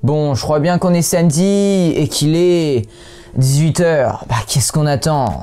Bon, je crois bien qu'on est samedi et qu'il est 18 h. Bah, qu'est-ce qu'on attend?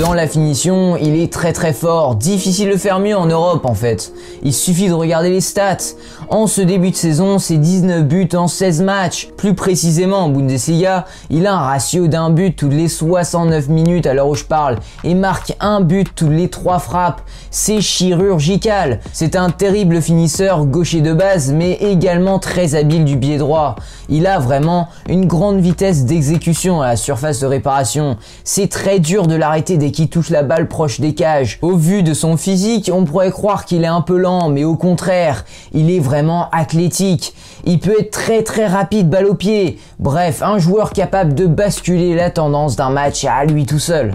Dans la finition, il est très fort, difficile de faire mieux en Europe en fait. Il suffit de regarder les stats. En ce début de saison, c'est 19 buts en 16 matchs. Plus précisément en Bundesliga, il a un ratio d'un but toutes les 69 minutes à l'heure où je parle et marque un but toutes les 3 frappes. C'est chirurgical. C'est un terrible finisseur gaucher de base mais également très habile du pied droit. Il a vraiment une grande vitesse d'exécution à la surface de réparation. C'est très dur de l'arrêter dès qu'il touche la balle proche des cages. Au vu de son physique, on pourrait croire qu'il est un peu lent, mais au contraire, il est vraiment athlétique. Il peut être très rapide balle au pied. Bref, un joueur capable de basculer la tendance d'un match à lui tout seul.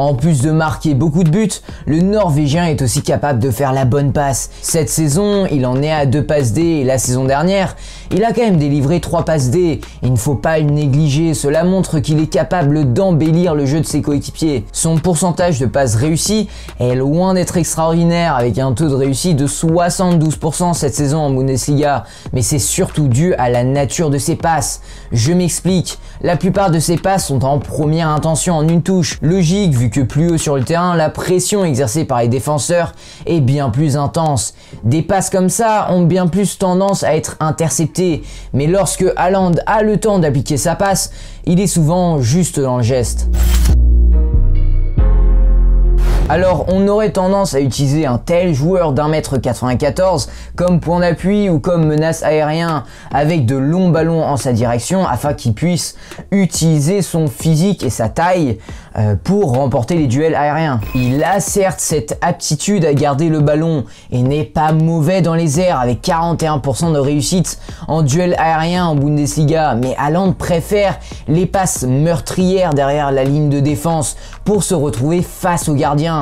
En plus de marquer beaucoup de buts, le Norvégien est aussi capable de faire la bonne passe. Cette saison, il en est à 2 passes D et la saison dernière, il a quand même délivré 3 passes D. Il ne faut pas le négliger, cela montre qu'il est capable d'embellir le jeu de ses coéquipiers. Son pourcentage de passes réussies est loin d'être extraordinaire avec un taux de réussite de 72% cette saison en Bundesliga. Mais c'est surtout dû à la nature de ses passes. Je m'explique, la plupart de ses passes sont en première intention en une touche. Logique vu que plus haut sur le terrain, la pression exercée par les défenseurs est bien plus intense. Des passes comme ça ont bien plus tendance à être interceptées, mais lorsque Haaland a le temps d'appliquer sa passe, il est souvent juste dans le geste. Alors on aurait tendance à utiliser un tel joueur d'1m94 comme point d'appui ou comme menace aérien avec de longs ballons en sa direction afin qu'il puisse utiliser son physique et sa taille pour remporter les duels aériens. Il a certes cette aptitude à garder le ballon et n'est pas mauvais dans les airs avec 41% de réussite en duel aérien en Bundesliga, mais Haaland préfère les passes meurtrières derrière la ligne de défense pour se retrouver face au gardien.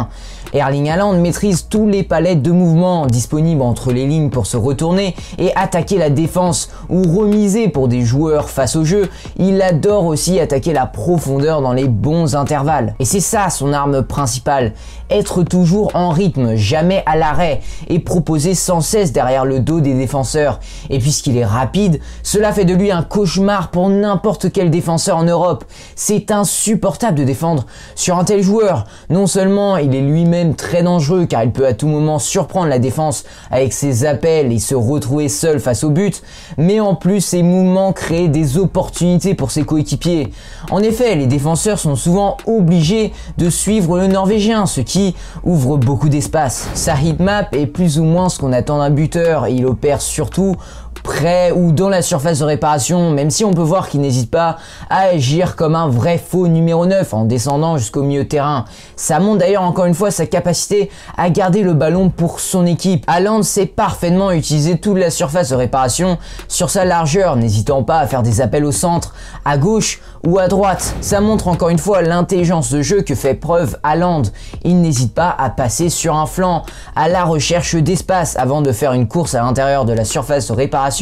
Erling Haaland maîtrise tous les palettes de mouvements disponibles entre les lignes pour se retourner et attaquer la défense ou remiser pour des joueurs face au jeu. Il adore aussi attaquer la profondeur dans les bons intervalles. Et c'est ça son arme principale, être toujours en rythme, jamais à l'arrêt et proposer sans cesse derrière le dos des défenseurs. Et puisqu'il est rapide, cela fait de lui un cauchemar pour n'importe quel défenseur en Europe. C'est insupportable de défendre sur un tel joueur. Non seulement il est lui-même très dangereux car il peut à tout moment surprendre la défense avec ses appels et se retrouver seul face au but, mais en plus ses mouvements créent des opportunités pour ses coéquipiers. En effet, les défenseurs sont souvent obligés de suivre le Norvégien, ce qui ouvre beaucoup d'espace. Sa hitmap est plus ou moins ce qu'on attend d'un buteur et il opère surtout près ou dans la surface de réparation, même si on peut voir qu'il n'hésite pas à agir comme un vrai faux numéro 9 en descendant jusqu'au milieu de terrain. Ça montre d'ailleurs encore une fois sa capacité à garder le ballon pour son équipe. Haaland sait parfaitement utiliser toute la surface de réparation sur sa largeur, n'hésitant pas à faire des appels au centre, à gauche ou à droite. Ça montre encore une fois l'intelligence de jeu que fait preuve Haaland. Il n'hésite pas à passer sur un flanc, à la recherche d'espace avant de faire une course à l'intérieur de la surface de réparation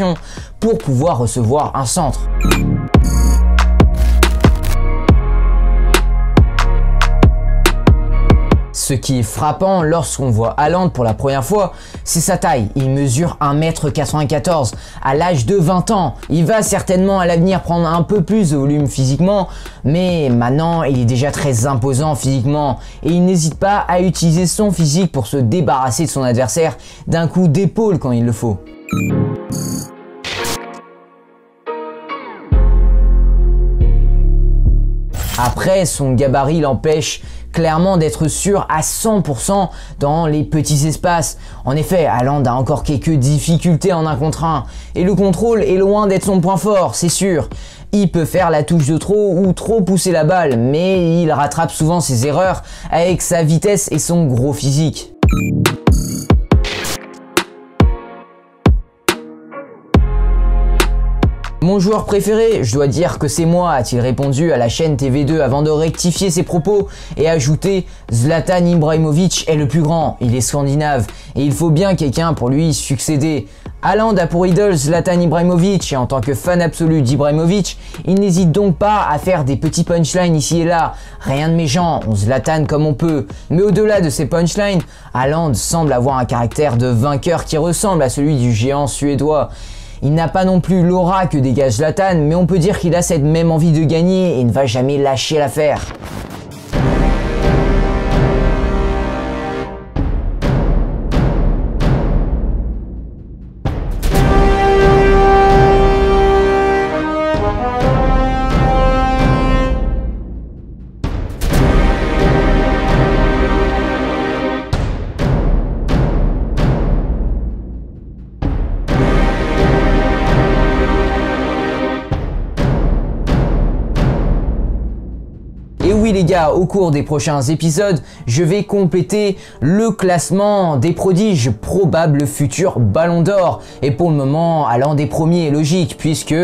pour pouvoir recevoir un centre. Ce qui est frappant lorsqu'on voit Haaland pour la première fois, c'est sa taille. Il mesure 1m94 à l'âge de 20 ans. Il va certainement à l'avenir prendre un peu plus de volume physiquement, mais maintenant il est déjà très imposant physiquement et il n'hésite pas à utiliser son physique pour se débarrasser de son adversaire d'un coup d'épaule quand il le faut. Après, son gabarit l'empêche clairement d'être sûr à 100% dans les petits espaces. En effet, Haaland a encore quelques difficultés en 1 contre 1 et le contrôle est loin d'être son point fort, c'est sûr. Il peut faire la touche de trop ou trop pousser la balle, mais il rattrape souvent ses erreurs avec sa vitesse et son gros physique. Mon joueur préféré, je dois dire que c'est moi, a-t-il répondu à la chaîne TV2 avant de rectifier ses propos et ajouter « Zlatan Ibrahimovic est le plus grand, il est scandinave et il faut bien quelqu'un pour lui succéder ». Haaland a pour idole Zlatan Ibrahimovic et en tant que fan absolu d'Ibrahimovic, il n'hésite donc pas à faire des petits punchlines ici et là. Rien de méchant, on Zlatan comme on peut. Mais au-delà de ces punchlines, Haaland semble avoir un caractère de vainqueur qui ressemble à celui du géant suédois. Il n'a pas non plus l'aura que dégage Zlatan, mais on peut dire qu'il a cette même envie de gagner et ne va jamais lâcher l'affaire. Et oui les gars, au cours des prochains épisodes, je vais compléter le classement des prodiges probables futurs Ballon d'Or. Et pour le moment, Haaland est premier, logique, puisque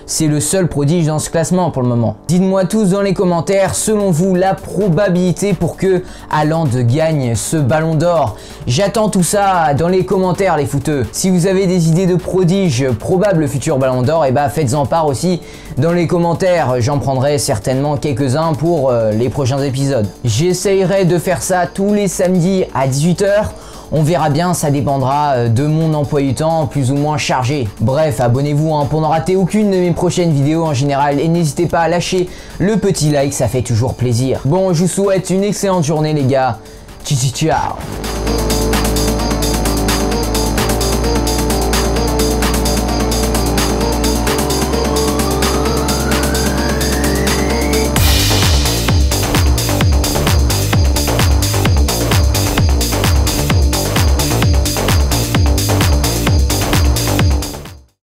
c'est le seul prodige dans ce classement pour le moment. Dites-moi tous dans les commentaires, selon vous, la probabilité pour que Haaland gagne ce Ballon d'Or. J'attends tout ça dans les commentaires les footeux. Si vous avez des idées de prodiges probables futurs Ballon d'Or, et bah faites-en part aussi dans les commentaires. J'en prendrai certainement quelques-uns pour les prochains épisodes. J'essayerai de faire ça tous les samedis à 18 h. On verra bien, ça dépendra de mon emploi du temps plus ou moins chargé. Bref, abonnez-vous pour ne rater aucune de mes prochaines vidéos en général et n'hésitez pas à lâcher le petit like, ça fait toujours plaisir. Bon, je vous souhaite une excellente journée les gars. Ciao.